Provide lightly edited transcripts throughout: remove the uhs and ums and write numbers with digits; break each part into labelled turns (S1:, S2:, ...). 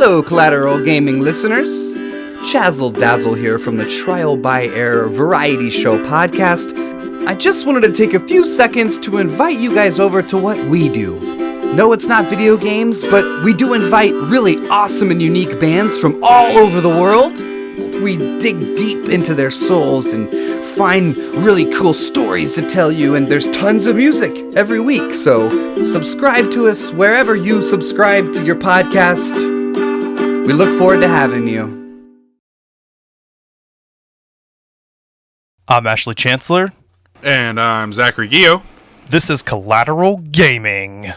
S1: Hello, Collateral Gaming listeners. Chazzle Dazzle here from the Trial by Error Variety Show podcast. I just wanted to take a few seconds to invite you guys over to what we do. No, it's not video games, but we do invite really awesome and unique bands from all over the world. We dig deep into their souls and find really cool stories to tell you, and there's tons of music every week, so subscribe to us wherever you subscribe to your podcast. We look forward to having you.
S2: I'm Ashley Chancellor.
S3: And I'm Zachary Gio.
S2: This is Collateral Gaming.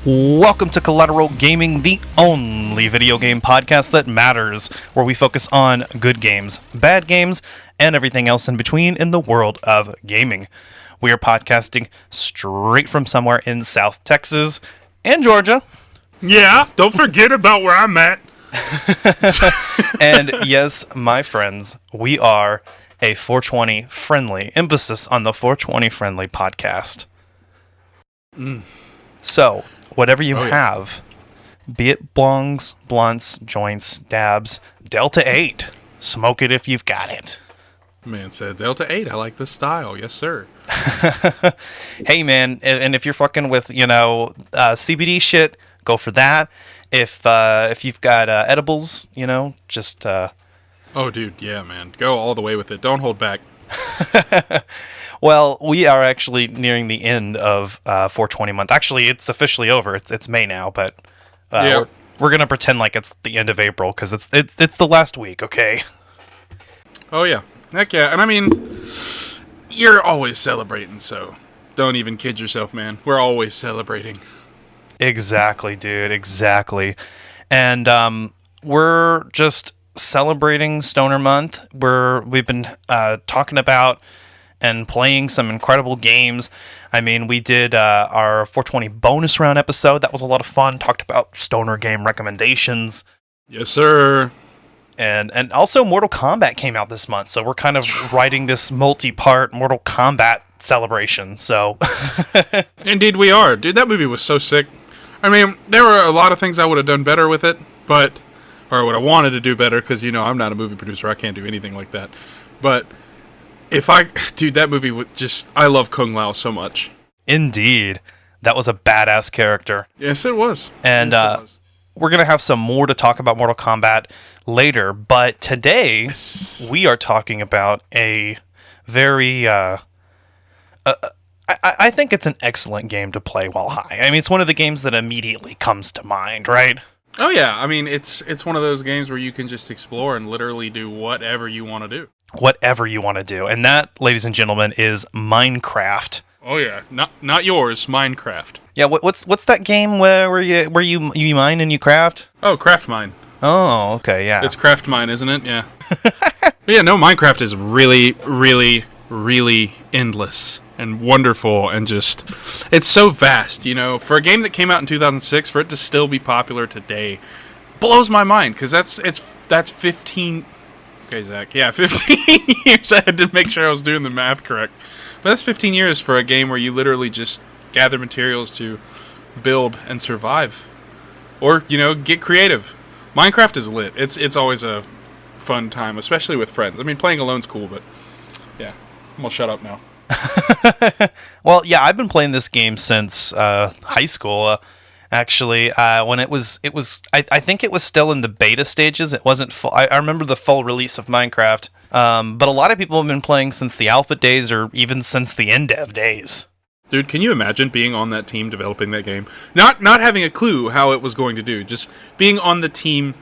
S2: Welcome to Collateral Gaming, the only video game podcast that matters, where we focus on good games, bad games, and everything else in between in the world of gaming. We are podcasting straight from somewhere in South Texas and Georgia.
S3: Yeah, don't forget about where I'm at.
S2: And yes, my friends, we are a 420 friendly, emphasis on the 420 friendly podcast. So, whatever you have, be it bongs, blunts, joints, dabs, Delta 8, smoke it if you've got it.
S3: Man said Delta 8, I like this style. Yes, sir.
S2: Hey, man, and if you're fucking with, CBD shit, go for that. If you've got edibles, just...
S3: Oh, dude, yeah, man. Go all the way with it. Don't hold back.
S2: Well, we are actually nearing the end of 420 month. Actually, it's officially over. It's May now, but we're gonna pretend like it's the end of April because it's the last week. Okay.
S3: Oh yeah, heck yeah. And I mean, you're always celebrating, so don't even kid yourself, man. We're always celebrating.
S2: Exactly, dude. Exactly. And we're just celebrating Stoner Month. We've been talking about and playing some incredible games. I mean, we did our 420 bonus round episode. That was a lot of fun. Talked about Stoner game recommendations.
S3: Yes, sir.
S2: And also Mortal Kombat came out this month, so we're kind of writing this multi-part Mortal Kombat celebration. So,
S3: Indeed we are. Dude, that movie was so sick. I mean, there were a lot of things I would have done better with it, or would have wanted to do better, because, I'm not a movie producer. I can't do anything like that. But that movie would I love Kung Lao so much.
S2: Indeed. That was a badass character.
S3: Yes, it was.
S2: And we're going to have some more to talk about Mortal Kombat later, but today we are talking about a very, I think it's an excellent game to play while high. I mean, it's one of the games that immediately comes to mind, right?
S3: Oh yeah, I mean, it's one of those games where you can just explore and literally do whatever you want to do.
S2: Whatever you want to do. And that, ladies and gentlemen, is Minecraft.
S3: Oh yeah, not yours, Minecraft.
S2: Yeah, what's that game where you mine and you craft?
S3: Oh, Craft Mine.
S2: Oh, okay, yeah.
S3: It's Craft Mine, isn't it? Yeah. But yeah, no, Minecraft is really, really, really endless and wonderful, and it's so vast, for a game that came out in 2006, for it to still be popular today blows my mind, because that's 15... Okay, Zach. Yeah, 15 years. I had to make sure I was doing the math correct. But that's 15 years for a game where you literally just gather materials to build and survive. Or, get creative. Minecraft is lit. It's always a fun time, especially with friends. I mean, playing alone's cool, but yeah. I'm going to shut up now.
S2: Well, yeah, I've been playing this game since high school. Actually, when it was, I think it was still in the beta stages. It wasn't full. I remember the full release of Minecraft. But a lot of people have been playing since the alpha days, or even since the in-dev days.
S3: Dude, can you imagine being on that team developing that game? Not having a clue how it was going to do, just being on the team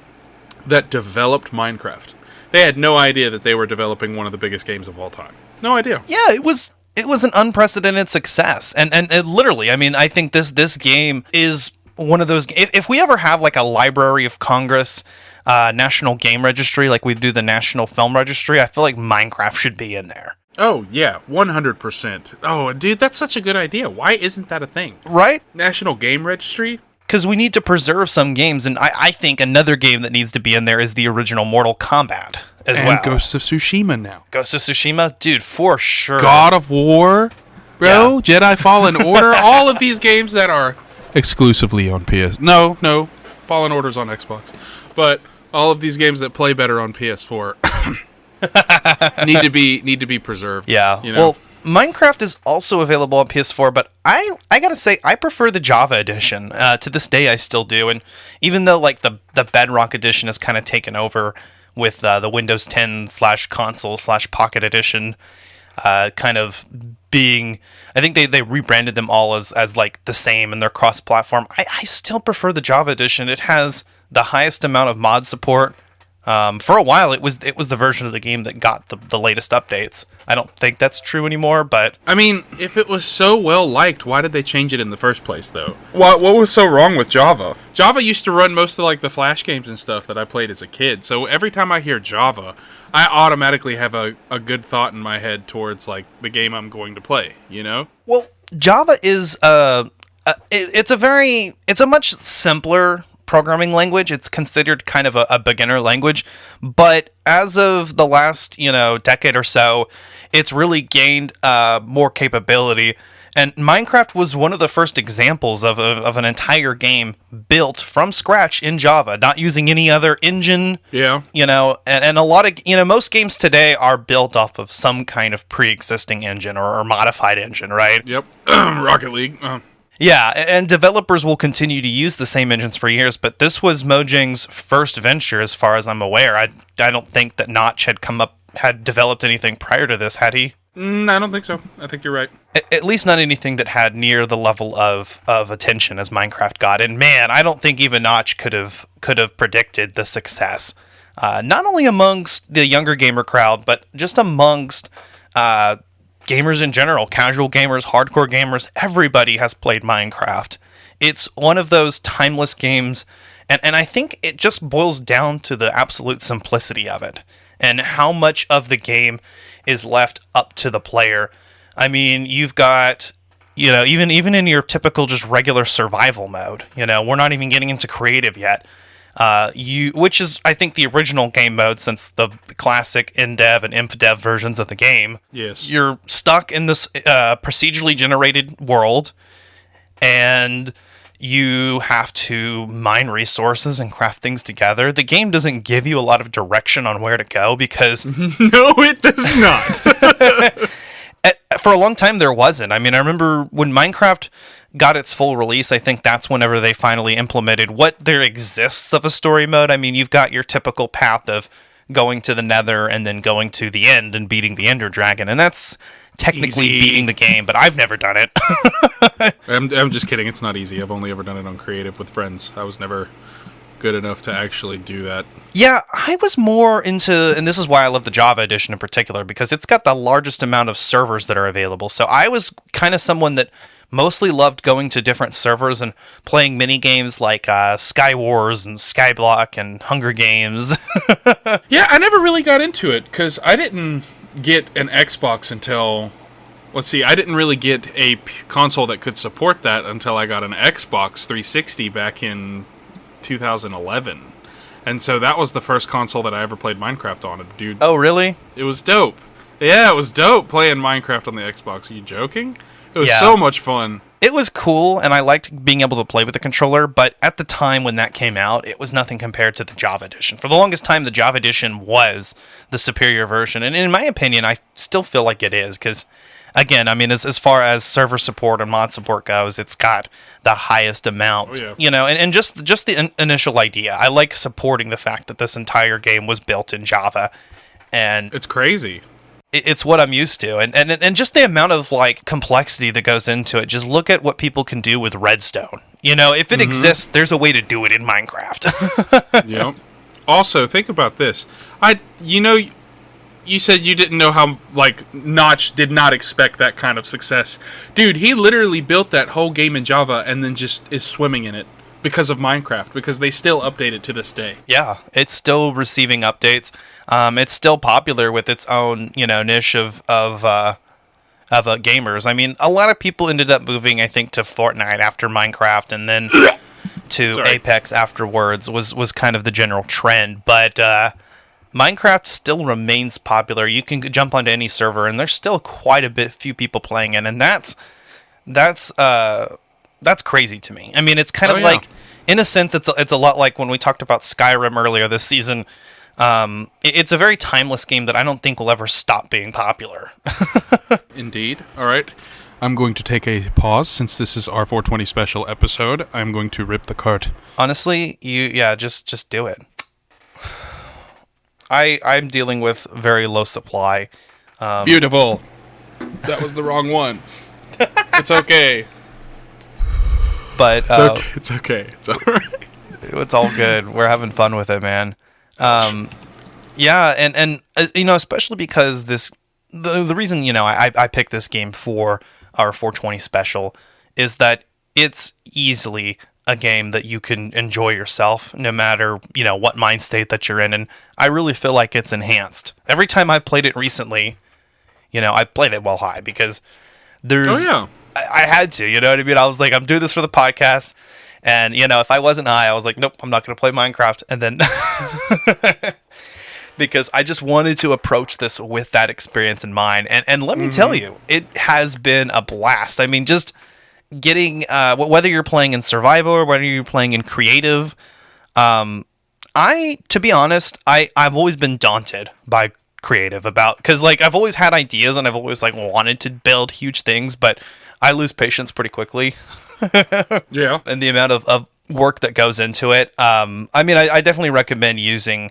S3: that developed Minecraft. They had no idea that they were developing one of the biggest games of all time. No idea.
S2: Yeah, it was an unprecedented success, and it literally, I mean, I think this game is one of those. If we ever have like a Library of Congress, National Game Registry, like we do the National Film Registry, I feel like Minecraft should be in there.
S3: Oh, yeah, 100%. Oh, dude, that's such a good idea. Why isn't that a thing?
S2: Right?
S3: National Game Registry?
S2: Because we need to preserve some games, and I think another game that needs to be in there is the original Mortal Kombat as well.
S3: And Ghost of Tsushima now.
S2: Ghost of Tsushima? Dude, for sure.
S3: God of War, bro, yeah. Jedi Fallen Order, all of these games that are exclusively on PS. No, Fallen Order's on Xbox. But all of these games that play better on PS4 need to be preserved.
S2: Yeah.
S3: You know?
S2: Well, Minecraft is also available on PS4, but I gotta say I prefer the Java edition. To this day, I still do, and even though like the Bedrock edition has kind of taken over with the Windows 10 /console /Pocket edition, kind of being, I think they rebranded them all as like the same and they're cross-platform. I still prefer the Java edition. It has the highest amount of mod support. For a while, it was the version of the game that got the latest updates. I don't think that's true anymore, but
S3: I mean, if it was so well liked, why did they change it in the first place, though? What was so wrong with Java? Java used to run most of like the Flash games and stuff that I played as a kid. So every time I hear Java, I automatically have a good thought in my head towards like the game I'm going to play. You know?
S2: Well, Java is it's a much simpler programming language. It's considered kind of a beginner language, but as of the last decade or so, it's really gained more capability. And Minecraft was one of the first examples of an entire game built from scratch in Java, not using any other engine.
S3: Yeah.
S2: And a lot of most games today are built off of some kind of pre-existing engine or modified engine, right?
S3: Yep. Rocket League.
S2: Yeah, and developers will continue to use the same engines for years, but this was Mojang's first venture, as far as I'm aware. I don't think that Notch had developed anything prior to this, had he?
S3: I don't think so. I think you're right.
S2: At least not anything that had near the level of attention as Minecraft got. And man, I don't think even Notch could have predicted the success. Not only amongst the younger gamer crowd, but just amongst gamers in general, casual gamers, hardcore gamers, everybody has played Minecraft. It's one of those timeless games, and I think it just boils down to the absolute simplicity of it, and how much of the game is left up to the player. I mean, you've got, even in your typical just regular survival mode, we're not even getting into creative yet. Which is, I think, the original game mode since the classic InDev and InfDev versions of the game.
S3: Yes.
S2: You're stuck in this procedurally generated world, and you have to mine resources and craft things together. The game doesn't give you a lot of direction on where to go because...
S3: No, it does not.
S2: For a long time, there wasn't. I mean, I remember when Minecraft got its full release, I think that's whenever they finally implemented what there exists of a story mode. I mean, you've got your typical path of going to the Nether and then going to the end and beating the Ender Dragon, and that's technically beating the game, but I've never done it.
S3: I'm just kidding. It's not easy. I've only ever done it on creative with friends. I was never good enough to actually do that.
S2: Yeah, I was more into, and this is why I love the Java edition in particular, because it's got the largest amount of servers that are available. So I was kind of someone that mostly loved going to different servers and playing mini games like Sky Wars and Skyblock and Hunger Games.
S3: Yeah, I never really got into it because I didn't get an Xbox until... Let's see, I didn't really get a console that could support that until I got an Xbox 360 back in 2011. And so that was the first console that I ever played Minecraft on. Dude.
S2: Oh, really?
S3: It was dope. Yeah, it was dope playing Minecraft on the Xbox. Are you joking? It was so much fun.
S2: It was cool, and I liked being able to play with the controller, but at the time when that came out, it was nothing compared to the Java edition. For the longest time, the Java edition was the superior version, and in my opinion, I still feel like it is, because, again, I mean, as far as server support and mod support goes, it's got the highest amount, and just the initial idea. I like supporting the fact that this entire game was built in Java, and...
S3: It's crazy.
S2: It's what I'm used to, and just the amount of like complexity that goes into it. Just look at what people can do with redstone. If it exists, there's a way to do it in Minecraft.
S3: Yep. Also, think about this. you said you didn't know how, like, Notch did not expect that kind of success. Dude, he literally built that whole game in Java and then just is swimming in it because of Minecraft, because they still update it to this day.
S2: Yeah, it's still receiving updates. It's still popular with its own, niche of gamers. I mean, a lot of people ended up moving, I think, to Fortnite after Minecraft, and then to Apex afterwards was kind of the general trend. But Minecraft still remains popular. You can jump onto any server, and there's still quite a few people playing it, and that's crazy to me. I mean, it's kind of like, in a sense, it's a lot like when we talked about Skyrim earlier this season. It's a very timeless game that I don't think will ever stop being popular.
S3: Indeed. All right. I'm going to take a pause since this is our 420 special episode. I'm going to rip the cart.
S2: Honestly, just do it. I'm dealing with very low supply.
S3: Beautiful. That was the wrong one. It's okay.
S2: But
S3: it's okay. It's all right.
S2: It's all good. We're having fun with it, man. Yeah, and especially because the reason I picked this game for our 420 special is that it's easily a game that you can enjoy yourself no matter what mind state that you're in, and I really feel like it's enhanced every time I played it recently. I played it while high because there's I had to, you know what I mean? I was like, I'm doing this for the podcast, and if I wasn't high, I was like, nope, I'm not going to play Minecraft, and then because I just wanted to approach this with that experience in mind, and let me tell you, it has been a blast. I mean, just getting whether you're playing in survival or whether you're playing in creative, to be honest, I've always been daunted by creative because I've always had ideas and I've always wanted to build huge things, but I lose patience pretty quickly.
S3: Yeah.
S2: And the amount of work that goes into it. I mean, I definitely recommend using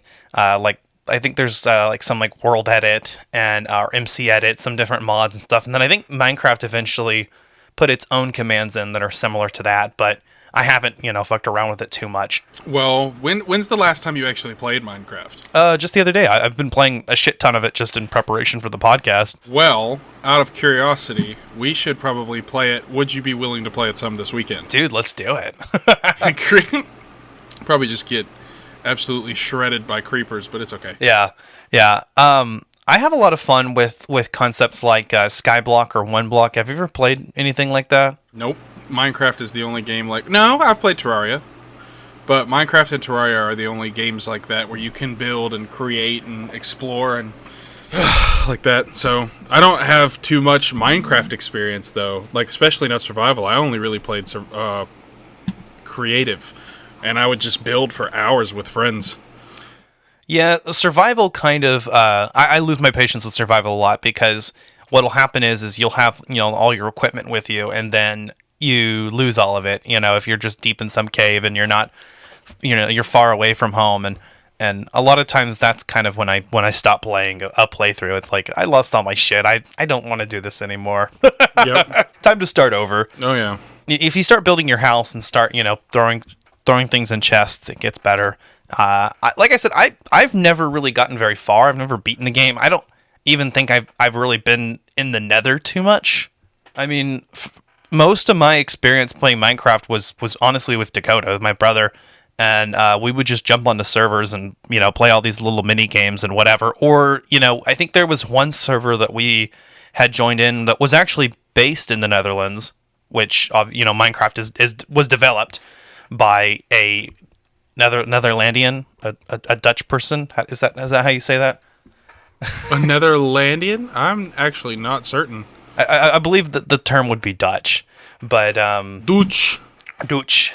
S2: I think there's some world edit and MC edit, some different mods and stuff. And then I think Minecraft eventually put its own commands in that are similar to that, but I haven't, fucked around with it too much.
S3: Well, when's the last time you actually played Minecraft?
S2: Just the other day. I've been playing a shit ton of it just in preparation for the podcast.
S3: Well, out of curiosity, we should probably play it. Would you be willing to play it some this weekend?
S2: Dude, let's do it.
S3: Probably just get absolutely shredded by creepers, but it's okay.
S2: Yeah. I have a lot of fun with concepts like Skyblock or One Block. Have you ever played anything like that?
S3: Nope. Minecraft is the only game No, I've played Terraria. But Minecraft and Terraria are the only games like that where you can build and create and explore and like that. So I don't have too much Minecraft experience, though. Especially not survival. I only really played creative. And I would just build for hours with friends.
S2: Yeah, survival kind of... I lose my patience with survival a lot because what'll happen is you'll have all your equipment with you, and then you lose all of it. If you're just deep in some cave and you're not, you're far away from home, and a lot of times that's kind of when I stop playing a playthrough. It's like I lost all my shit. I don't want to do this anymore. Yep. Time to start over.
S3: Oh yeah.
S2: If you start building your house and start throwing things in chests, it gets better. Like I said, I've never really gotten very far. I've never beaten the game. I don't even think I've really been in the Nether too much. I mean, most of my experience playing Minecraft was honestly with Dakota, my brother, and we would just jump onto servers and play all these little mini games and whatever. Or I think there was one server that we had joined in that was actually based in the Netherlands, which Minecraft was developed by a Netherlandian, a Dutch person. Is that how you say that?
S3: A Netherlandian? I'm actually not certain.
S2: I believe that the term would be Dutch, but Dutch.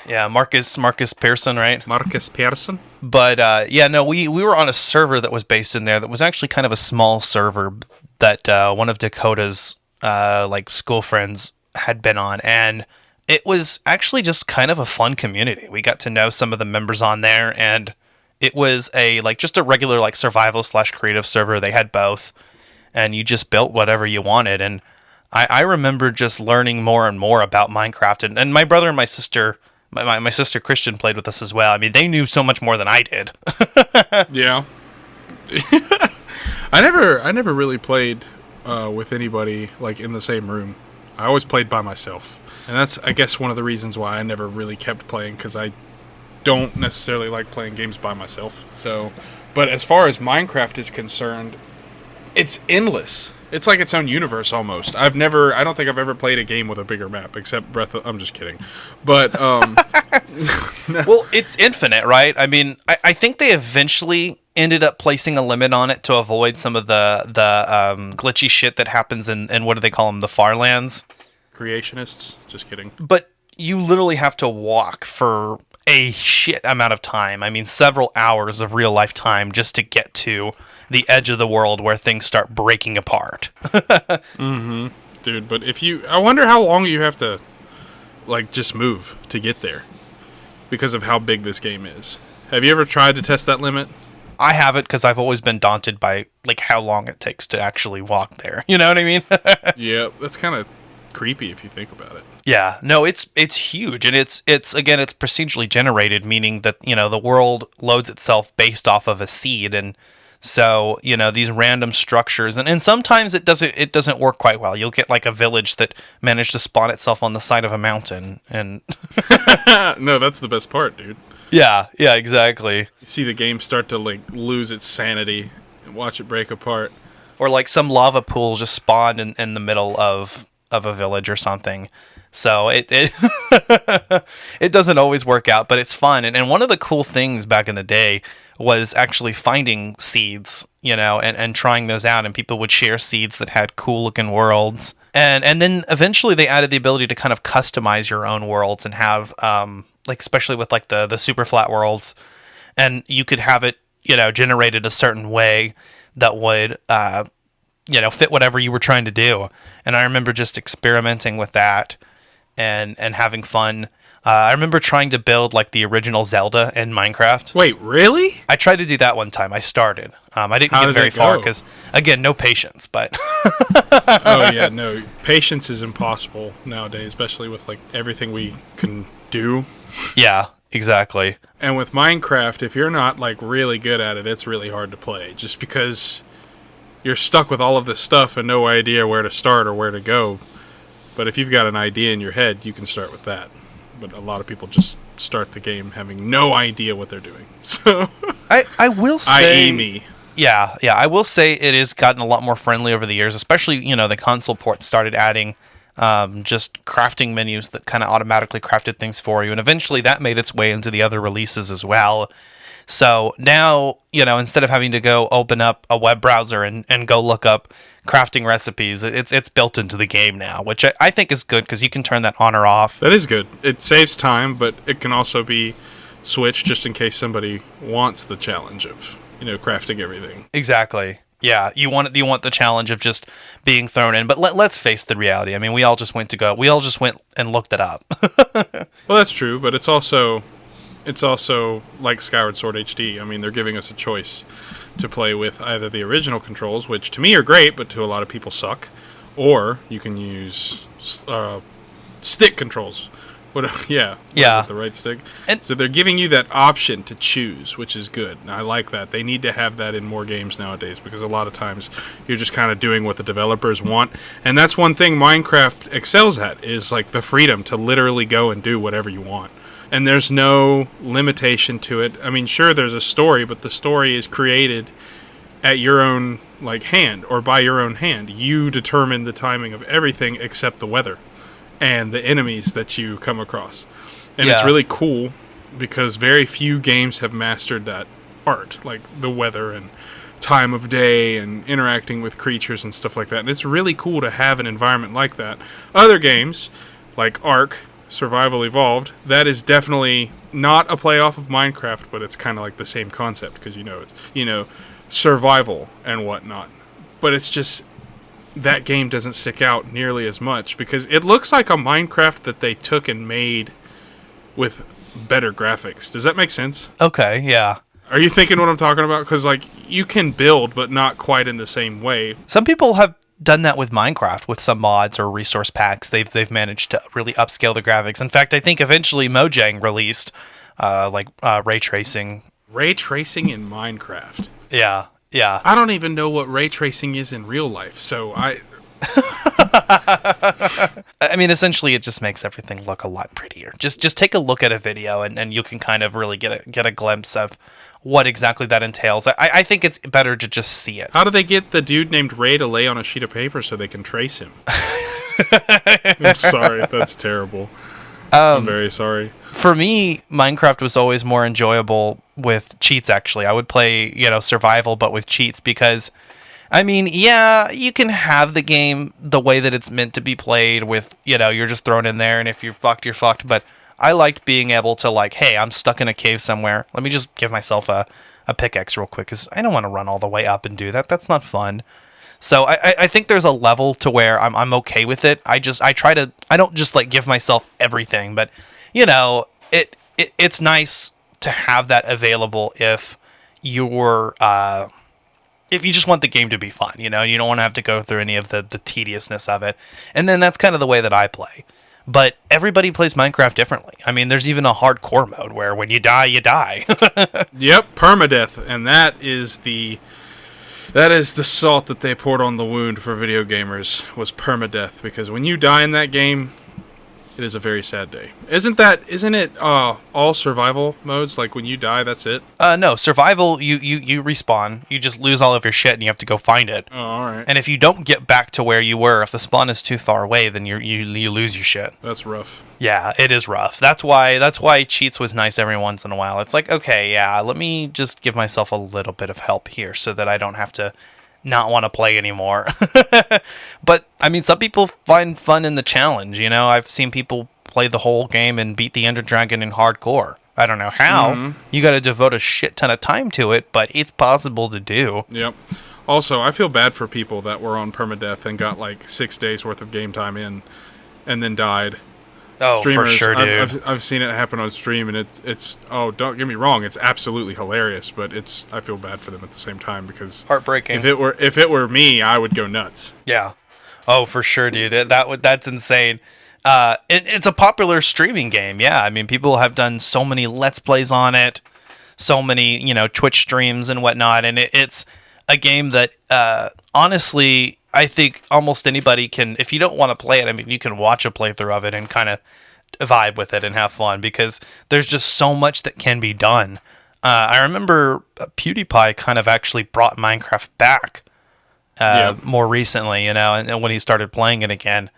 S2: Yeah, Marcus Pearson, right?
S3: Marcus Pearson.
S2: But we were on a server that was based in there that was actually kind of a small server that one of Dakota's school friends had been on, and it was actually just kind of a fun community. We got to know some of the members on there, and it was just a regular survival / creative server. They had both, and you just built whatever you wanted. And I remember just learning more and more about Minecraft, and my brother and my sister, my sister Christian played with us as well. I mean, they knew so much more than I did.
S3: Yeah. I never really played with anybody like in the same room. I always played by myself, and that's, I guess, one of the reasons why I never really kept playing, because I don't necessarily like playing games by myself. So, but as far as Minecraft is concerned, it's endless. It's like its own universe almost. I don't think I've ever played a game with a bigger map except I'm just kidding. But
S2: well, it's infinite, right? I mean, I think they eventually ended up placing a limit on it to avoid some of the glitchy shit that happens in what do they call them, the Farlands?
S3: Creationists. Just kidding.
S2: But you literally have to walk for a shit amount of time. I mean, several hours of real life time just to get to the edge of the world where things start breaking apart.
S3: Mm-hmm. Dude, but I wonder how long you have to, like, just move to get there because of how big this game is. Have you ever tried to test that limit?
S2: I haven't, because I've always been daunted by, like, how long it takes to actually walk there. You know what I mean?
S3: Yeah, that's kind of creepy if you think about it.
S2: Yeah, no, it's huge, and it's again, it's procedurally generated, meaning that, you know, the world loads itself based off of a seed, and so, you know, these random structures, and sometimes it doesn't work quite well. You'll get like a village that managed to spawn itself on the side of a mountain, and
S3: no, that's the best part, dude.
S2: Yeah, exactly.
S3: You see the game start to like lose its sanity and watch it break apart,
S2: or like some lava pool just spawned in the middle of a village or something. So it it doesn't always work out, but it's fun. And one of the cool things back in the day was actually finding seeds, you know, and trying those out. And people would share seeds that had cool looking worlds. And then eventually they added the ability to kind of customize your own worlds and have, like, especially with like the super flat worlds. And you could have it, you know, generated a certain way that would, you know, fit whatever you were trying to do. And I remember just experimenting with that and having fun. I remember trying to build like the original Zelda in Minecraft.
S3: Wait, really?
S2: I tried to do that one time. I started. I didn't get very far because, again, no patience. But
S3: oh yeah, no, patience is impossible nowadays, especially with like everything we can do.
S2: Yeah, exactly.
S3: And with Minecraft, if you're not like really good at it, it's really hard to play, just because you're stuck with all of this stuff and no idea where to start or where to go. But if you've got an idea in your head, you can start with that. But a lot of people just start the game having no idea what they're doing. So
S2: I will say,
S3: i.e. me.
S2: Yeah, I will say it has gotten a lot more friendly over the years, especially, you know, the console port started adding just crafting menus that kind of automatically crafted things for you. And eventually that made its way into the other releases as well. So now, you know, instead of having to go open up a web browser and go look up crafting recipes, it's built into the game now, which I think is good because you can turn that on or off.
S3: That is good. It saves time, but it can also be switched just in case somebody wants the challenge of, you know, crafting everything.
S2: Exactly. Yeah, you want the challenge of just being thrown in. But let's face the reality. I mean, we all just went and looked it up.
S3: Well, that's true, but it's also like Skyward Sword HD. I mean, they're giving us a choice to play with either the original controls, which to me are great, but to a lot of people suck, or you can use stick controls. The right stick. And so they're giving you that option to choose, which is good. And I like that. They need to have that in more games nowadays, because a lot of times you're just kind of doing what the developers want. And that's one thing Minecraft excels at, is like the freedom to literally go and do whatever you want. And there's no limitation to it. I mean, sure, there's a story, but the story is created at your own like hand, or by your own hand. You determine the timing of everything except the weather and the enemies that you come across. And it's really cool because very few games have mastered that art, like the weather and time of day and interacting with creatures and stuff like that. And it's really cool to have an environment like that. Other games, like Ark, Survival Evolved, that is definitely not a playoff of Minecraft, but it's kind of like the same concept, because, you know, it's, you know, survival and whatnot. But it's just, that game doesn't stick out nearly as much, because it looks like a Minecraft that they took and made with better graphics. Does that make sense?
S2: Okay, yeah.
S3: Are you thinking what I'm talking about? Because, like, you can build, but not quite in the same way.
S2: Some people have done that with Minecraft with some mods or resource packs. They've managed to really upscale the graphics. In fact, I think eventually Mojang released ray tracing.
S3: Ray tracing in Minecraft.
S2: Yeah. Yeah.
S3: I don't even know what ray tracing is in real life, so
S2: I mean, essentially, it just makes everything look a lot prettier. Just take a look at a video, and you can kind of really get a glimpse of what exactly that entails. I think it's better to just see it.
S3: How do they get the dude named Ray to lay on a sheet of paper so they can trace him? I'm sorry, that's terrible. I'm very sorry.
S2: For me, Minecraft was always more enjoyable with cheats, actually. I would play, survival, but with cheats, because I mean, yeah, you can have the game the way that it's meant to be played with, you're just thrown in there, and if you're fucked, you're fucked. But I liked being able to, like, hey, I'm stuck in a cave somewhere. Let me just give myself a pickaxe real quick, because I don't want to run all the way up and do that. That's not fun. So I think there's a level to where I'm okay with it. I don't just, like, give myself everything. But, it's nice to have that available if you're... if you just want the game to be fun, you don't want to have to go through any of the tediousness of it. And then that's kind of the way that I play. But everybody plays Minecraft differently. I mean, there's even a hardcore mode where when you die, you die.
S3: Yep, permadeath. And that is the salt that they poured on the wound for video gamers, was permadeath. Because when you die in that game, it is a very sad day. Isn't it all survival modes? Like when you die, that's it?
S2: No, survival, you respawn. You just lose all of your shit and you have to go find it.
S3: Oh, alright.
S2: And if you don't get back to where you were, if the spawn is too far away, then you lose your shit.
S3: That's rough.
S2: Yeah, it is rough. That's why cheats was nice every once in a while. It's like, okay, yeah, let me just give myself a little bit of help here so that I don't have to not want to play anymore. But I mean, some people find fun in the challenge. I've seen people play the whole game and beat the Ender Dragon in hardcore. I don't know how. Mm-hmm. You got to devote a shit ton of time to it, but it's possible to do.
S3: Yep. Also, I feel bad for people that were on permadeath and got like 6 days worth of game time in and then died.
S2: Oh, streamers, for sure,
S3: dude. I've seen it happen on stream, and it's don't get me wrong, it's absolutely hilarious, but I feel bad for them at the same time, because
S2: heartbreaking.
S3: If it were me, I would go nuts.
S2: Yeah. Oh, for sure, dude. That's insane. It's a popular streaming game. Yeah, I mean, people have done so many Let's Plays on it, so many Twitch streams and whatnot, and it's a game that honestly, I think almost anybody can. If you don't want to play it, I mean, you can watch a playthrough of it and kind of vibe with it and have fun, because there's just so much that can be done. I remember PewDiePie kind of actually brought Minecraft back more recently, and when he started playing it again.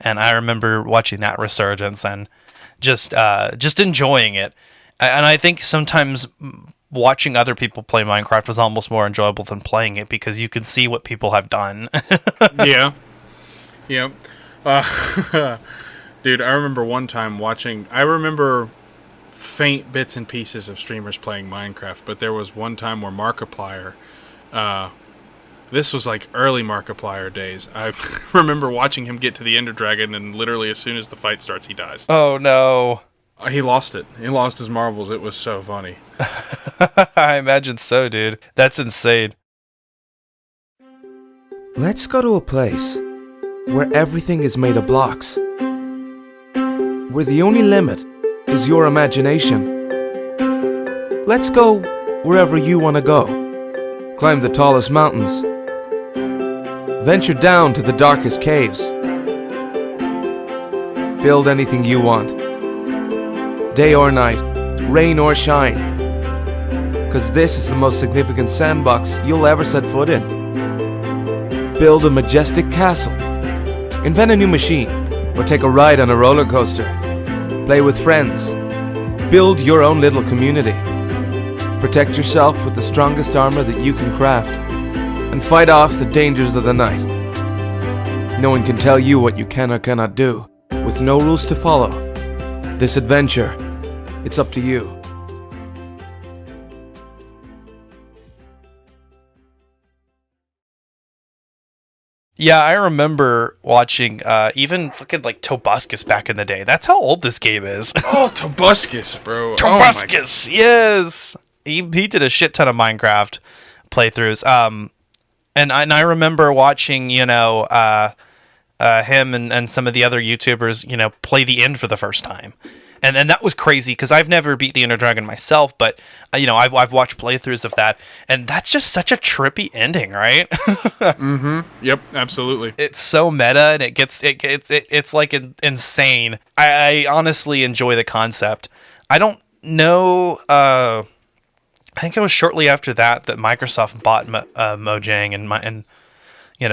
S2: And I remember watching that resurgence and just enjoying it. And I think sometimes watching other people play Minecraft was almost more enjoyable than playing it, because you can see what people have done.
S3: Yeah. Yeah. Dude, I remember one time I remember faint bits and pieces of streamers playing Minecraft, but there was one time where Markiplier, this was like early Markiplier days. I remember watching him get to the Ender Dragon, and literally as soon as the fight starts, he dies.
S2: Oh, no.
S3: He lost it. He lost his marbles. It was so funny.
S2: I imagine so, dude. That's insane.
S4: Let's go to a place where everything is made of blocks, where the only limit is your imagination. Let's go wherever you want to go. Climb the tallest mountains. Venture down to the darkest caves. Build anything you want. Day or night, rain or shine. 'Cause this is the most significant sandbox you'll ever set foot in. Build a majestic castle. Invent a new machine, or take a ride on a roller coaster. Play with friends. Build your own little community. Protect yourself with the strongest armor that you can craft, and fight off the dangers of the night. No one can tell you what you can or cannot do, with no rules to follow. This adventure, it's up to you.
S2: Yeah, I remember watching even fucking like Tobuscus back in the day. That's how old this game is.
S3: Oh, Tobuscus, bro.
S2: Tobuscus, yes. He did a shit ton of Minecraft playthroughs. And I remember watching, him and some of the other YouTubers, play the end for the first time. And that was crazy because I've never beat the Ender Dragon myself, but I've watched playthroughs of that, and that's just such a trippy ending, right?
S3: Yep, absolutely.
S2: It's so meta, and it's like insane. I honestly enjoy the concept. I don't know. I think it was shortly after that Microsoft bought Mojang and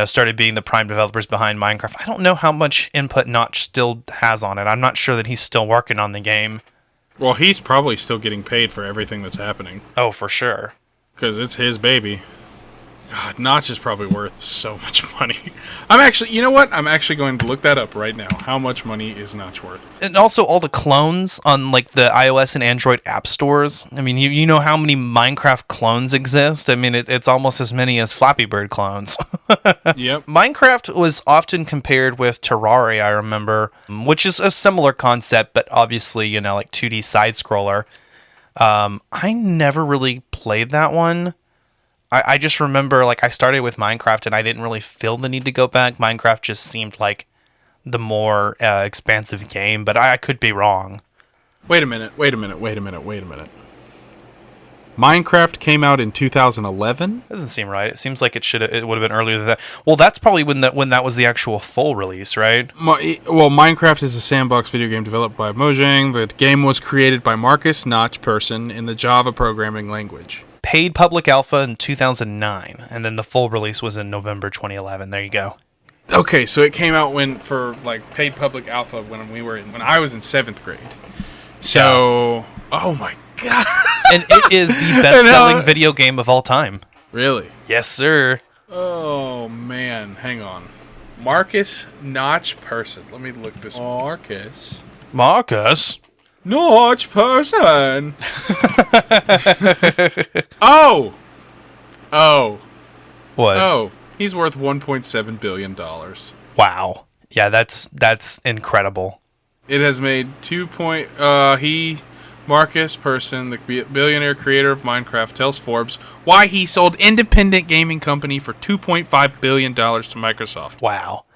S2: started being the prime developers behind Minecraft. I don't know how much input Notch still has on it. I'm not sure that he's still working on the game.
S3: Well, he's probably still getting paid for everything that's happening.
S2: Oh, for sure.
S3: Because it's his baby. God, Notch is probably worth so much money. You know what? I'm actually going to look that up right now. How much money is Notch worth?
S2: And also all the clones on like the iOS and Android app stores. I mean, you know how many Minecraft clones exist? I mean, it's almost as many as Flappy Bird clones.
S3: Yep.
S2: Minecraft was often compared with Terraria, I remember, which is a similar concept, but obviously, like 2D side scroller. I never really played that one. I just remember, like, I started with Minecraft and I didn't really feel the need to go back. Minecraft just seemed like the more expansive game, but I could be wrong.
S3: Wait a minute. Minecraft came out in 2011?
S2: Doesn't seem right. It seems like it would have been earlier than that. Well, that's probably when that was the actual full release, right?
S3: Well, Minecraft is a sandbox video game developed by Mojang. The game was created by Marcus Notch Persson in the Java programming language.
S2: Paid public alpha in 2009, and then the full release was in November 2011. There you go.
S3: Okay, so it came out for paid public alpha when I was in 7th grade. So, oh my god.
S2: And it is the best-selling video game of all time.
S3: Really?
S2: Yes, sir.
S3: Oh man, hang on. Marcus Notch Persson. Let me look this.
S2: Marcus.
S3: Notch Persson. Oh.
S2: What?
S3: Oh, he's worth $1.7 billion.
S2: Wow. Yeah, that's incredible.
S3: It has made Marcus Persson, the billionaire creator of Minecraft, tells Forbes why he sold independent gaming company for $2.5 billion to Microsoft.
S2: Wow.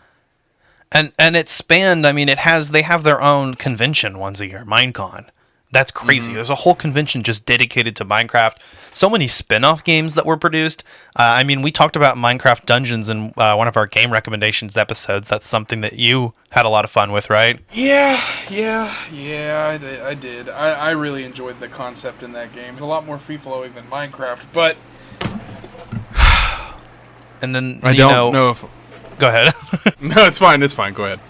S2: And it spanned, I mean, they have their own convention once a year, Minecon. That's crazy. There's a whole convention just dedicated to Minecraft. So many spin-off games that were produced. I mean, we talked about Minecraft Dungeons in one of our game recommendations episodes. That's something that you had a lot of fun with, right?
S3: Yeah, I did. I really enjoyed the concept in that game. It's a lot more free-flowing than Minecraft, but...
S2: And then,
S3: I don't know if...
S2: Go ahead.
S3: No, it's fine. Go ahead.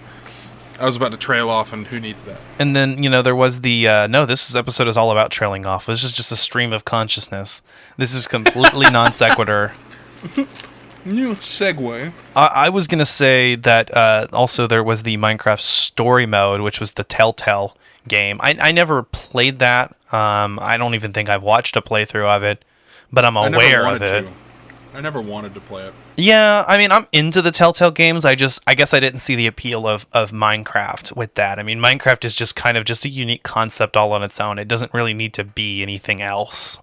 S3: I was about to trail off, and who needs that?
S2: And then, there was the... this episode is all about trailing off. This is just a stream of consciousness. This is completely non sequitur.
S3: New segue.
S2: I was going to say that also there was the Minecraft story mode, which was the Telltale game. I never played that. I don't even think I've watched a playthrough of it, but I'm aware of it.
S3: I never wanted to play it.
S2: Yeah, I mean, I'm into the Telltale games. I guess I didn't see the appeal of Minecraft with that. I mean, Minecraft is just kind of just a unique concept all on its own. It doesn't really need to be anything else.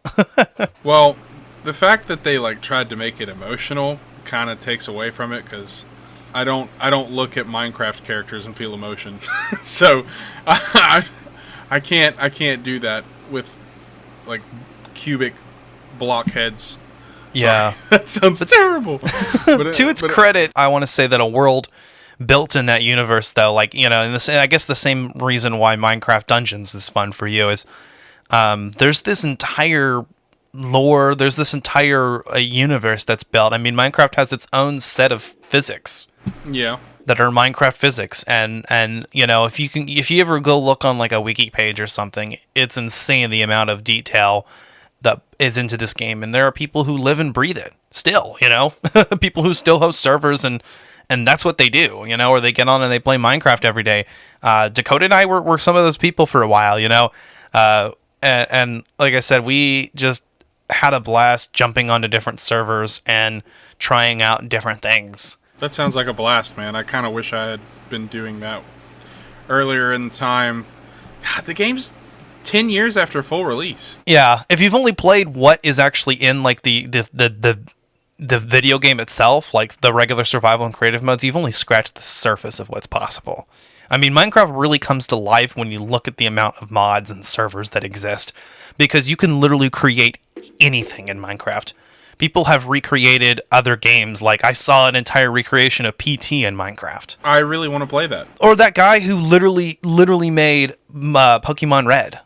S3: Well, the fact that they tried to make it emotional kind of takes away from it, because I don't look at Minecraft characters and feel emotion. So I can't do that with cubic blockheads.
S2: Yeah.
S3: That sounds terrible.
S2: To its credit, I want to say that a world built in that universe, though, I guess the same reason why Minecraft Dungeons is fun for you is there's this entire lore, there's this entire universe that's built. I mean, Minecraft has its own set of physics.
S3: Yeah.
S2: That are Minecraft physics, and if you ever go look on a wiki page or something, it's insane the amount of detail that is into this game, and there are people who live and breathe it still, people who still host servers, and that's what they do, or they get on and they play Minecraft every day. Dakota and I were some of those people for a while, and like I said, we just had a blast jumping onto different servers and trying out different things.
S3: That sounds like a blast, man. I kind of wish I had been doing that earlier in time. God, the game's 10 years after full release.
S2: Yeah, if you've only played what is actually in the video game itself, like the regular survival and creative modes, you've only scratched the surface of what's possible. I mean, Minecraft really comes to life when you look at the amount of mods and servers that exist, because you can literally create anything in Minecraft. People have recreated other games, like I saw an entire recreation of PT in Minecraft.
S3: I really want to play that.
S2: Or that guy who literally made Pokemon Red,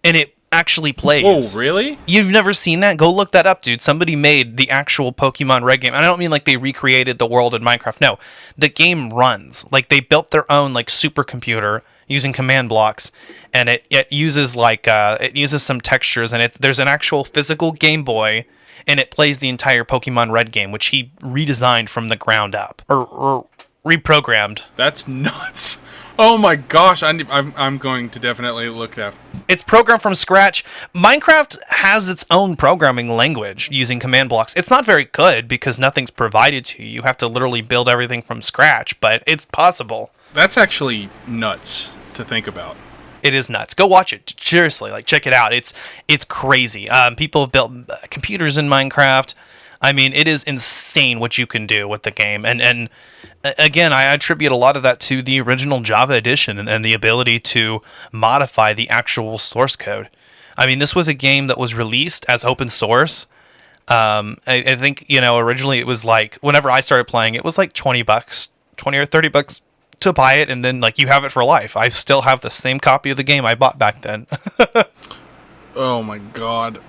S2: and it actually plays.
S3: Oh, really?
S2: You've never seen that? Go look that up, dude. Somebody made the actual Pokemon Red game. And I don't mean like they recreated the world in Minecraft. No, the game runs. Like they built their own like supercomputer using command blocks, and it uses like it uses some textures, and there's an actual physical Game Boy, and it plays the entire Pokemon Red game, which he redesigned from the ground up or reprogrammed.
S3: That's nuts. Oh my gosh, I'm going to definitely look at.
S2: It's programmed from scratch. Minecraft has its own programming language using command blocks. It's not very good because nothing's provided to you. You have to literally build everything from scratch, but it's possible.
S3: That's actually nuts to think about.
S2: It is nuts. Go watch it. Seriously, like check it out. It's crazy. People have built computers in Minecraft. I mean, it is insane what you can do with the game. And again, I attribute a lot of that to the original Java edition and the ability to modify the actual source code. I mean, this was a game that was released as open source. I think, originally it was like, whenever I started playing, it was like $20, $20 or $30 to buy it, and then like you have it for life. I still have the same copy of the game I bought back then.
S3: Oh my god.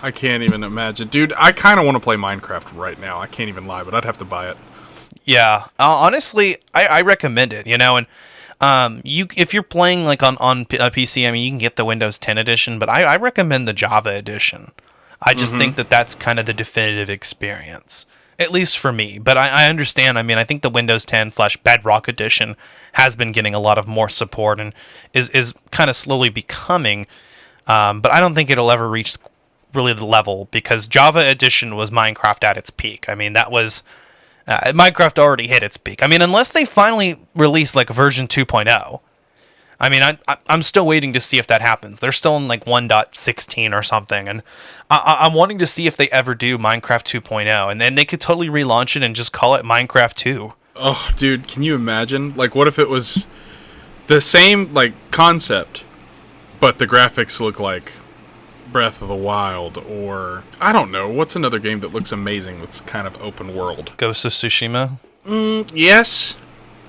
S3: I can't even imagine. Dude, I kind of want to play Minecraft right now. I can't even lie, but I'd have to buy it.
S2: Yeah. Honestly, I recommend it, and if you're playing like on a PC, I mean, you can get the Windows 10 edition, but I recommend the Java edition. I just think that that's kind of the definitive experience, at least for me. But I understand. I mean, I think the Windows 10/Bedrock edition has been getting a lot of more support and is kind of slowly becoming, but I don't think it'll ever reach really the level, because Java edition was Minecraft at its peak. I mean, that was Minecraft already hit its peak. I mean, unless they finally release like version 2.0. I mean, I'm still waiting to see if that happens. They're still in like 1.16 or something, and I'm wanting to see if they ever do Minecraft 2.0, and then they could totally relaunch it and just call it Minecraft 2.
S3: Oh, dude, can you imagine? Like, what if it was the same like concept, but the graphics look like Breath of the Wild, or I don't know, what's another game that looks amazing that's kind of open world?
S2: Ghost of Tsushima?
S3: Yes,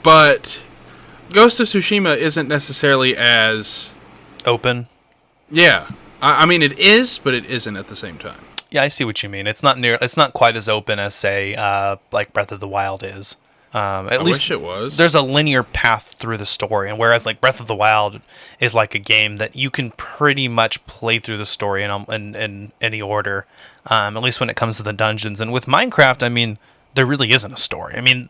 S3: but Ghost of Tsushima isn't necessarily as
S2: open.
S3: Yeah, I mean it is, but it isn't at the same time.
S2: Yeah, I see what you mean. It's not quite as open as, say, like Breath of the Wild is. At least
S3: wish it was.
S2: There's a linear path through the story, and whereas like Breath of the Wild is like a game that you can pretty much play through the story in any order, at least when it comes to the dungeons. And with Minecraft, I mean, there really isn't a story. I mean,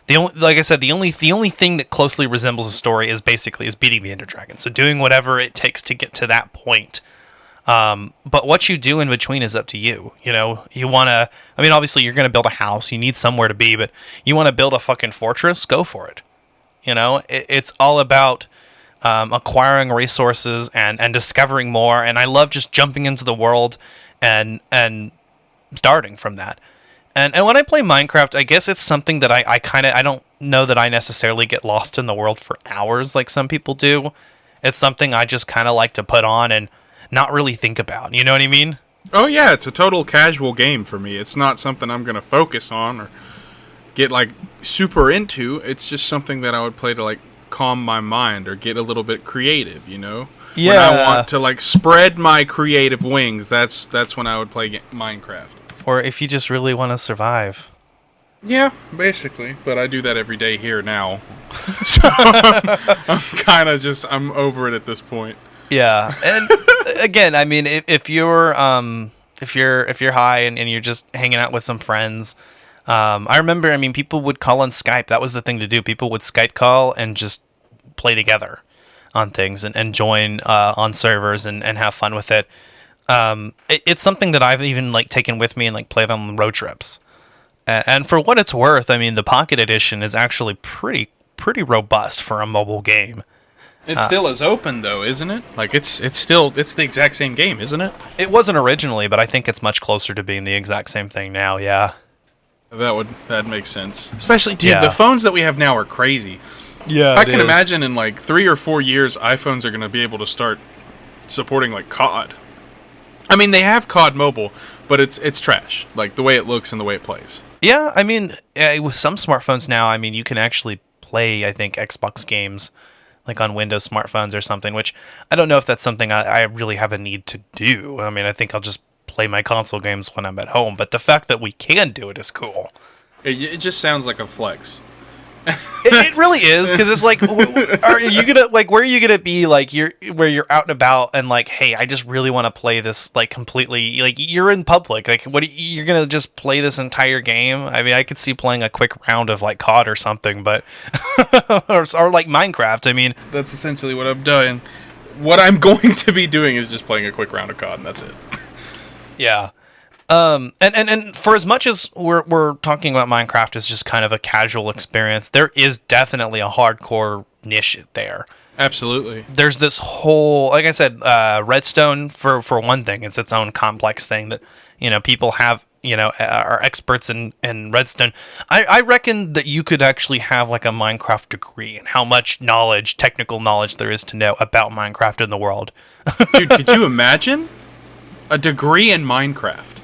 S2: like I said, the only thing that closely resembles a story is beating the Ender Dragon. So doing whatever it takes to get to that point. But what you do in between is up to you. You want to, I mean, obviously you're going to build a house, you need somewhere to be, but you want to build a fucking fortress, go for it. It's all about, acquiring resources and discovering more. And I love just jumping into the world and starting from that. And when I play Minecraft, I guess it's something that I don't know that I necessarily get lost in the world for hours like some people do. It's something I just kind of like to put on and not really think about. You know what I mean?
S3: Oh yeah, it's a total casual game for me. It's not something I'm going to focus on or get like super into. It's just something that I would play to like calm my mind or get a little bit creative, Yeah. When I want to like spread my creative wings, that's when I would play Minecraft.
S2: Or if you just really want to survive.
S3: Yeah, basically. But I do that every day here now. So I'm kind of I'm over it at this point.
S2: Yeah, and again, I mean, if you're high and you're just hanging out with some friends, I remember, I mean, people would call on Skype. That was the thing to do. People would Skype call and just play together on things and join on servers and have fun with it. It's something that I've even like taken with me and like played on road trips. And for what it's worth, I mean, the Pocket Edition is actually pretty robust for a mobile game.
S3: It still is open though, isn't it? Like it's the exact same game, isn't it?
S2: It wasn't originally, but I think it's much closer to being the exact same thing now. Yeah.
S3: That makes sense. Especially, dude, the phones that we have now are crazy.
S2: Yeah,
S3: I can imagine in like 3 or 4 years, iPhones are going to be able to start supporting like COD. I mean, they have COD Mobile, but it's trash. Like the way it looks and the way it plays.
S2: Yeah, I mean, with some smartphones now, I mean, you can actually play, I think, Xbox games like on Windows smartphones or something, which I don't know if that's something I really have a need to do. I mean, I think I'll just play my console games when I'm at home, but the fact that we can do it is cool.
S3: It just sounds like a flex.
S2: It really is, because it's like, are you gonna like, where are you gonna be like where you're out and about and like, hey, I just really want to play this like completely, like you're in public, like you're gonna just play this entire game? I mean, I could see playing a quick round of like COD or something, but or like Minecraft. I mean,
S3: That's essentially what I'm doing. What I'm going to be doing is just playing a quick round of COD, and that's it.
S2: yeah. And for as much as we're talking about Minecraft as just kind of a casual experience, there is definitely a hardcore niche there.
S3: Absolutely.
S2: There's this whole, like I said, Redstone for one thing, it's its own complex thing that, you know, people have, you know, are experts in Redstone. I reckon that you could actually have like a Minecraft degree and how much knowledge, technical knowledge there is to know about Minecraft in the world.
S3: Dude, could you imagine a degree in Minecraft?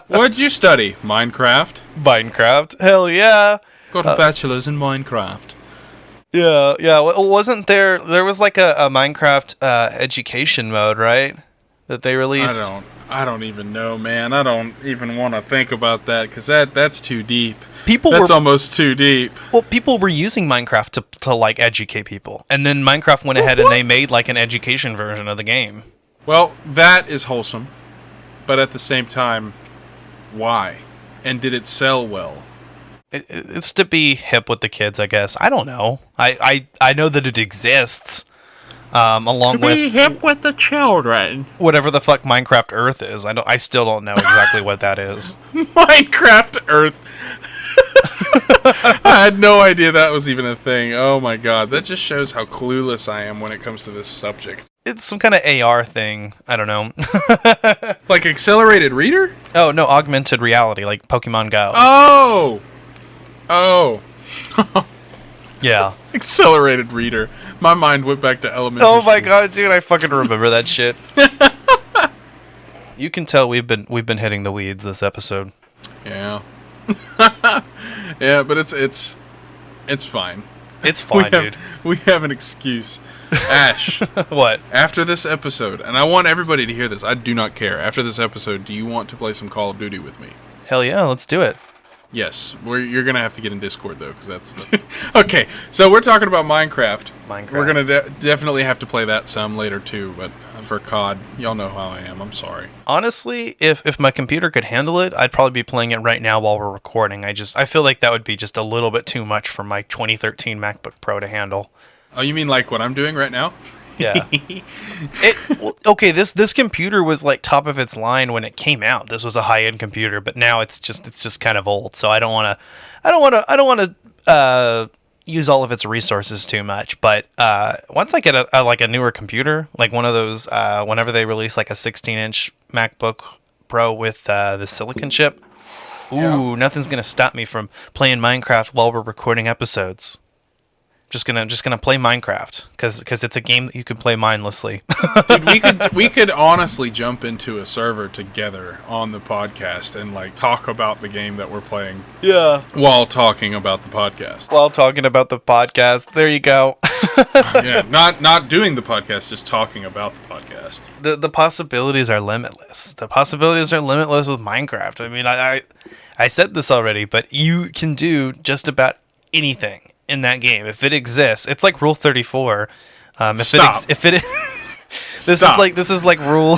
S3: What'd you study? Minecraft.
S2: Minecraft? Hell yeah.
S3: Got a bachelor's in Minecraft.
S2: Yeah. Well, wasn't there was like a Minecraft education mode, right? That they released?
S3: I don't even know, man. I don't even want to think about that because that's too deep.
S2: That's
S3: almost too deep.
S2: Well, people were using Minecraft to like educate people, and then Minecraft went ahead and they made like an education version of the game.
S3: Well, that is wholesome, but at the same time, why? And did it sell well?
S2: It's to be hip with the kids, I guess. I don't know. I know that it exists. Along with
S3: be hip with the children.
S2: Whatever the fuck Minecraft Earth is. I still don't know exactly what that is.
S3: Minecraft Earth. I had no idea that was even a thing. Oh my god, that just shows how clueless I am when it comes to this subject.
S2: It's some kind of AR thing. I don't know.
S3: Like accelerated reader?
S2: Oh, no, augmented reality, like Pokemon Go.
S3: Oh.
S2: Yeah.
S3: Accelerated reader. My mind went back to elementary
S2: Oh my
S3: school.
S2: god, dude, I fucking remember that shit. You can tell we've been hitting the weeds this episode.
S3: Yeah. Yeah, but it's fine.
S2: It's fine, dude.
S3: We have an excuse. Ash,
S2: What?
S3: after this episode, and I want everybody to hear this, I do not care. After this episode, do you want to play some Call of Duty with me?
S2: Hell yeah, let's do it.
S3: Yes. You're going to have to get in Discord, though, because that's... Okay, so we're talking about Minecraft. We're going to definitely have to play that some later, too, but for COD, y'all know how I am. I'm sorry.
S2: Honestly, if my computer could handle it, I'd probably be playing it right now while we're recording. I feel like that would be just a little bit too much for my 2013 MacBook Pro to handle.
S3: Oh, you mean like what I'm doing right now?
S2: Yeah. Okay, this computer was like top of its line when it came out. This was a high-end computer, but now it's just kind of old. So I don't want to use all of its resources too much. But once I get a newer computer, like one of those whenever they release like a 16-inch MacBook Pro with the silicon chip, nothing's going to stop me from playing Minecraft while we're recording episodes. Just gonna play Minecraft because it's a game that you can play mindlessly.
S3: Dude, we could honestly jump into a server together on the podcast and like talk about the game that we're playing.
S2: Yeah.
S3: While talking about the podcast.
S2: While talking about the podcast, there you go.
S3: Yeah, not doing the podcast, just talking about the podcast.
S2: The possibilities are limitless. The possibilities are limitless with Minecraft. I mean, I said this already, but you can do just about anything in that game if it exists. It's like Rule 34. This is like rule.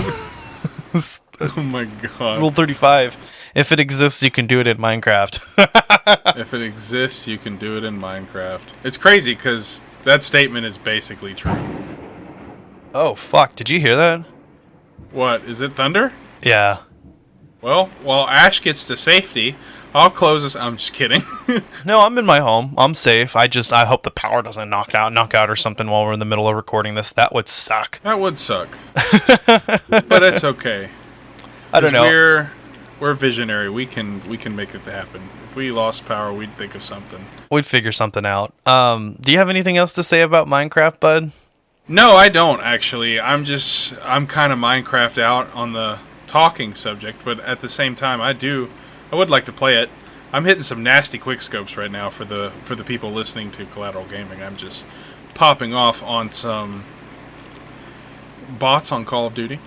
S3: Oh my god.
S2: Rule 35. If it exists, you can do it in Minecraft.
S3: If it exists, you can do it in Minecraft. It's crazy because that statement is basically true.
S2: Oh fuck! Did you hear that?
S3: What is it? Thunder?
S2: Yeah.
S3: Well, while Ash gets to safety, I'll close this. I'm just kidding.
S2: No, I'm in my home. I'm safe. I hope the power doesn't knock out or something while we're in the middle of recording this. That would suck.
S3: That would suck. But it's okay.
S2: I don't know.
S3: We're visionary. We can make it happen. If we lost power, we'd think of something.
S2: We'd figure something out. Do you have anything else to say about Minecraft, bud?
S3: No, I don't actually. I'm kind of Minecraft out on the talking subject, but at the same time, I would like to play it. I'm hitting some nasty quick scopes right now for the people listening to Collateral Gaming. I'm just popping off on some bots on Call of Duty,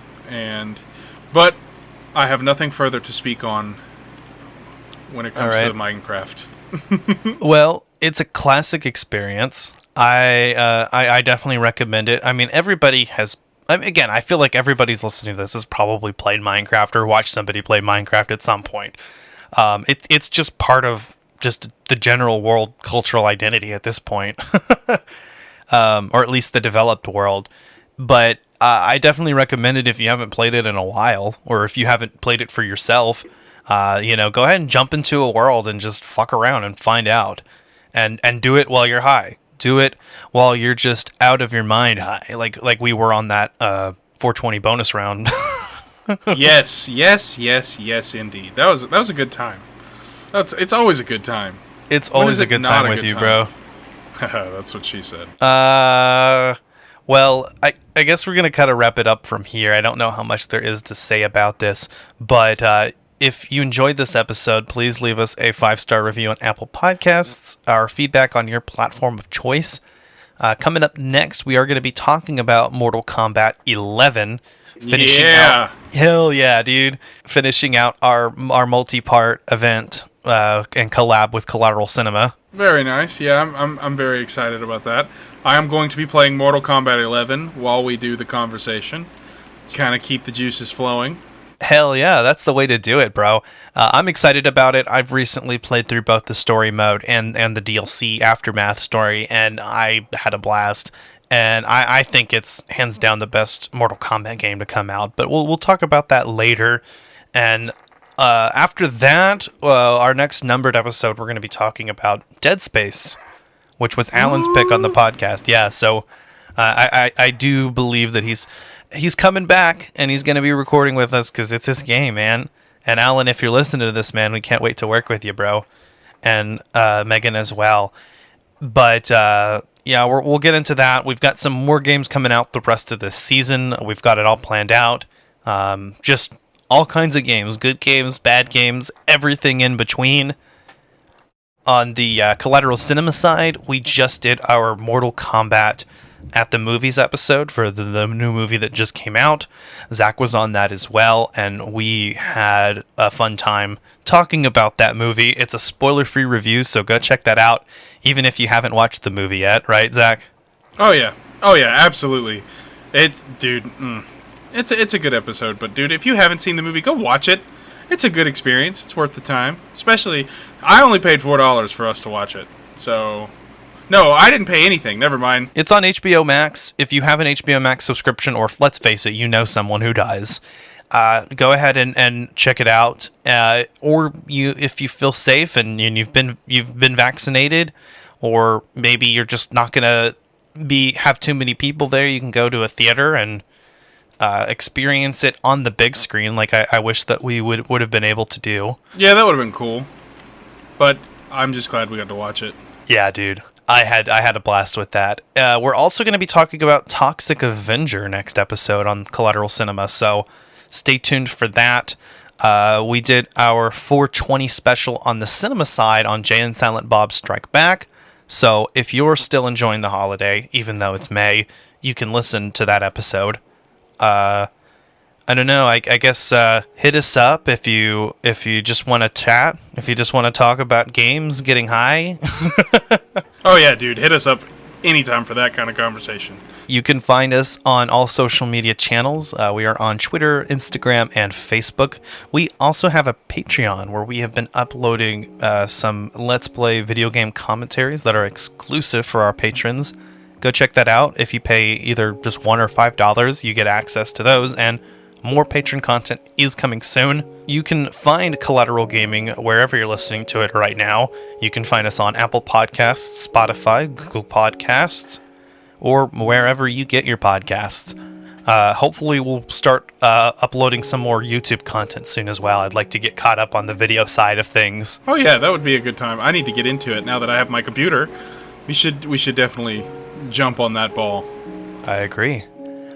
S3: but I have nothing further to speak on when it comes to Minecraft.
S2: Well, it's a classic experience. I definitely recommend it. I mean, everybody has. Again, I feel like everybody's listening to this has probably played Minecraft or watched somebody play Minecraft at some point. It's just part of just the general world cultural identity at this point, or at least the developed world. But I definitely recommend it if you haven't played it in a while, or if you haven't played it for yourself. Go ahead and jump into a world and just fuck around and find out, and do it while you're high. Do it while you're just out of your mind high, like we were on that 420 bonus round.
S3: Yes, indeed. That was a good time. It's always a good time.
S2: It's always a good time with you, bro.
S3: That's what she said.
S2: Well, I guess we're gonna kind of wrap it up from here. I don't know how much there is to say about this, but if you enjoyed this episode, please leave us a 5-star review on Apple Podcasts, our feedback on your platform of choice. Coming up next, we are going to be talking about Mortal Kombat 11. Hell yeah, dude. Finishing out our multi-part event and collab with Collateral Cinema.
S3: Very nice. Yeah, I'm very excited about that. I am going to be playing Mortal Kombat 11 while we do the conversation. Kind of keep the juices flowing.
S2: Hell yeah, that's the way to do it, bro. I'm excited about it. I've recently played through both the story mode and the DLC Aftermath story, and I had a blast. And I think it's hands down the best Mortal Kombat game to come out. But we'll talk about that later. And after that, our next numbered episode, we're going to be talking about Dead Space, which was Alan's pick on the podcast. Yeah, so I do believe that he's coming back, and he's going to be recording with us because it's his game, man. And Alan, if you're listening to this, man, we can't wait to work with you, bro. And Megan as well. But yeah, we'll get into that. We've got some more games coming out the rest of this season. We've got it all planned out. Just all kinds of games, good games, bad games, everything in between. On the Collateral Cinema side, we just did our Mortal Kombat at the movies episode for the new movie that just came out. Zach was on that as well, and we had a fun time talking about that movie. It's a spoiler-free review, so go check that out, even if you haven't watched the movie yet, right, Zach?
S3: Oh yeah, absolutely. It's a good episode, but dude, if you haven't seen the movie, go watch it. It's a good experience. It's worth the time. Especially, I only paid $4 for us to watch it, so. No, I didn't pay anything. Never mind.
S2: It's on HBO Max. If you have an HBO Max subscription, or let's face it, you know someone who does, go ahead and check it out. Or if you feel safe and you've been vaccinated, or maybe you're just not gonna have too many people there, you can go to a theater and experience it on the big screen, like I wish that we would have been able to do.
S3: Yeah, that would have been cool. But I'm just glad we got to watch it.
S2: Yeah, dude. I had a blast with that. We're also going to be talking about Toxic Avenger next episode on Collateral Cinema, so stay tuned for that. We did our 420 special on the cinema side on Jay and Silent Bob Strike Back, so if you're still enjoying the holiday, even though it's May, you can listen to that episode. I don't know, I guess hit us up if you just want to chat, if you just want to talk about games, getting high.
S3: Oh yeah, dude, hit us up anytime for that kind of conversation.
S2: You can find us on all social media channels. We are on Twitter, Instagram, and Facebook. We also have a Patreon where we have been uploading some Let's Play video game commentaries that are exclusive for our patrons. Go check that out. If you pay either just $1 or $5, you get access to those, and more patron content is coming soon. You can find Collateral Gaming wherever you're listening to it right now. You can find us on Apple Podcasts, Spotify, Google Podcasts, or wherever you get your podcasts. Hopefully we'll start uploading some more YouTube content soon as well. I'd like to get caught up on the video side of things.
S3: Oh yeah, that would be a good time. I need to get into it now that I have my computer. We should definitely jump on that ball.
S2: I agree.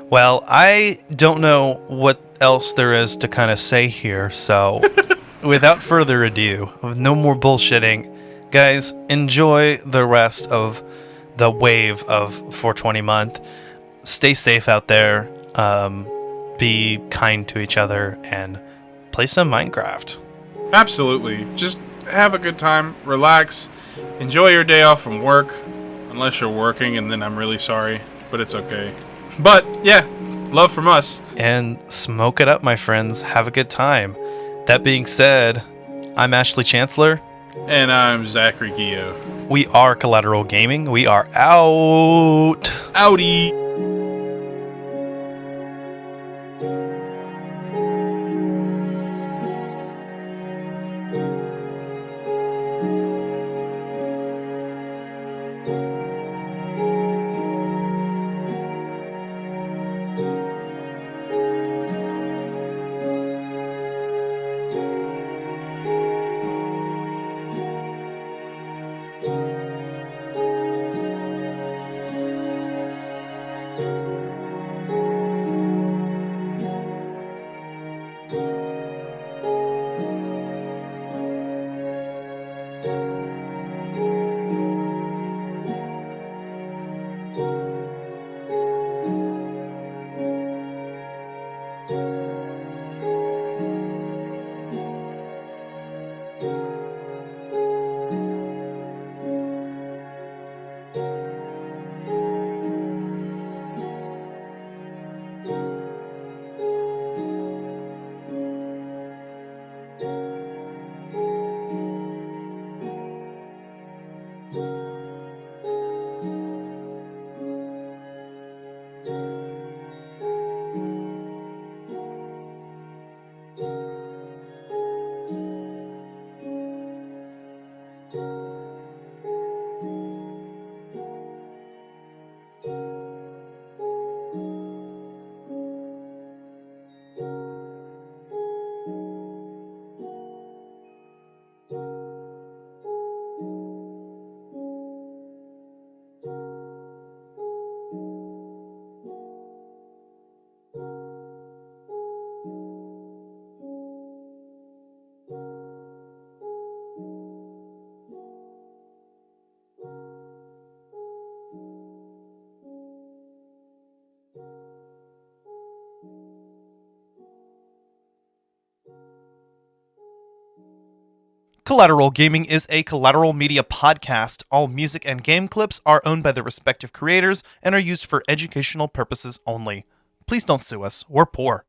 S2: Well, I don't know what else there is to kind of say here, so without further ado, with no more bullshitting, guys, enjoy the rest of the wave of 420 month. Stay safe out there. Be kind to each other and play some Minecraft.
S3: Absolutely. Just have a good time, relax, enjoy your day off from work, unless you're working, and then I'm really sorry, but it's okay. But yeah, love from us.
S2: And smoke it up, my friends. Have a good time. That being said, I'm Ashley Chancellor.
S3: And I'm Zachary Gio.
S2: We are Collateral Gaming. We are out.
S3: Outie.
S2: Collateral Gaming is a Collateral Media podcast. All music and game clips are owned by their respective creators and are used for educational purposes only. Please don't sue us. We're poor.